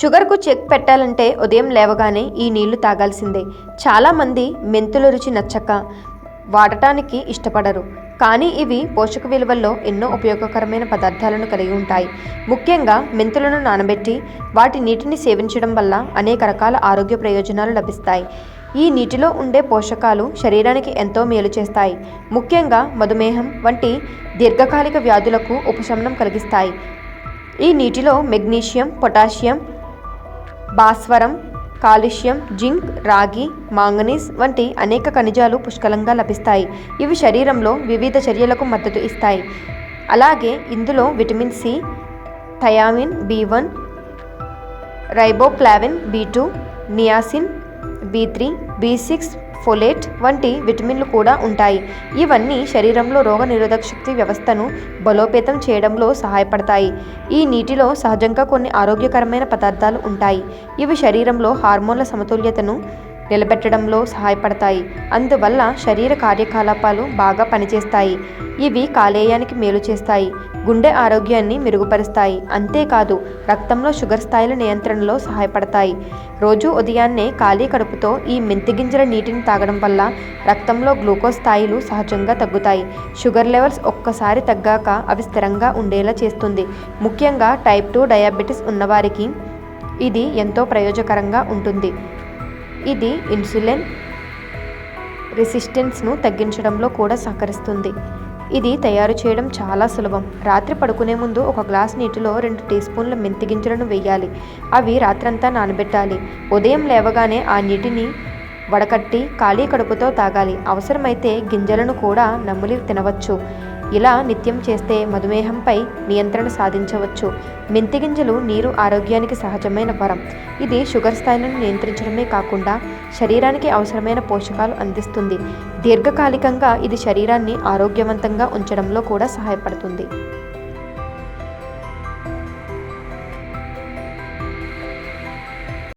షుగర్కు check పెట్టాలంటే ఉదయం లేవగానే ఈ నీళ్లు తాగాల్సిందే. చాలామంది మెంతుల రుచి నచ్చక వాడటానికి ఇష్టపడరు. కానీ ఇవి పోషక విలువల్లో ఎన్నో ఉపయోగకరమైన పదార్థాలను కలిగి ఉంటాయి. ముఖ్యంగా మెంతులను నానబెట్టి వాటి నీటిని సేవించడం వల్ల అనేక రకాల ఆరోగ్య ప్రయోజనాలు లభిస్తాయి. ఈ నీటిలో ఉండే పోషకాలు శరీరానికి ఎంతో మేలు చేస్తాయి. ముఖ్యంగా మధుమేహం వంటి దీర్ఘకాలిక వ్యాధులకు ఉపశమనం కలిగిస్తాయి. ఈ నీటిలో మెగ్నీషియం, పొటాషియం, భాస్వరం, కాల్షియం, జింక్, రాగి, మాంగనీస్ వంటి అనేక ఖనిజాలు పుష్కలంగా లభిస్తాయి. ఇవి శరీరంలో వివిధ చర్యలకు మద్దతు ఇస్తాయి. అలాగే ఇందులో vitamin C, thiamine, B1, riboflavin, B2, niacin, B3, B6, folate వంటి విటమిన్లు కూడా ఉంటాయి. ఇవన్నీ శరీరంలో రోగనిరోధక శక్తి వ్యవస్థను బలోపేతం చేయడంలో సహాయపడతాయి. ఈ నీటిలో సహజంగా కొన్ని ఆరోగ్యకరమైన పదార్థాలు ఉంటాయి. ఇవి శరీరంలో హార్మోన్ల సమతుల్యతను నిలబెట్టడంలో సహాయపడతాయి. అందువల్ల శరీర కార్యకలాపాలు బాగా పనిచేస్తాయి. ఇవి కాలేయానికి మేలు చేస్తాయి, గుండె ఆరోగ్యాన్ని మెరుగుపరుస్తాయి. అంతేకాదు రక్తంలో షుగర్ స్థాయిల నియంత్రణలో సహాయపడతాయి. రోజు ఉదయాన్నే ఖాళీ కడుపుతో ఈ మెంతి గింజల నీటిని తాగడం వల్ల రక్తంలో గ్లూకోజ్ స్థాయిలు సహజంగా తగ్గుతాయి. షుగర్ లెవెల్స్ ఒక్కసారి తగ్గాక అవి స్థిరంగా ఉండేలా చేస్తుంది. ముఖ్యంగా టైప్ 2 డయాబెటీస్ ఉన్నవారికి ఇది ఎంతో ప్రయోజకరంగా ఉంటుంది. ఇది ఇన్సులిన్ రెసిస్టెన్స్ను తగ్గించడంలో కూడా సహకరిస్తుంది. ఇది తయారు చేయడం చాలా సులభం. రాత్రి పడుకునే ముందు ఒక గ్లాస్ నీటిలో 2 టీ స్పూన్ల మెంతి గింజలను వేయాలి. అవి రాత్రంతా నానబెట్టాలి. ఉదయం లేవగానే ఆ నీటిని వడకట్టి ఖాళీ కడుపుతో తాగాలి. అవసరమైతే గింజలను కూడా నమిలి తినవచ్చు. ఇలా నిత్యం చేస్తే మధుమేహంపై నియంత్రణ సాధించవచ్చు. మెంతి గింజలు నీరు ఆరోగ్యానికి సహజమైన వరం. ఇది షుగర్ స్థాయిలను నియంత్రించడమే కాకుండా శరీరానికి అవసరమైన పోషకాలు అందిస్తుంది. దీర్ఘకాలికంగా ఇది శరీరాన్ని ఆరోగ్యవంతంగా ఉంచడంలో కూడా సహాయపడుతుంది.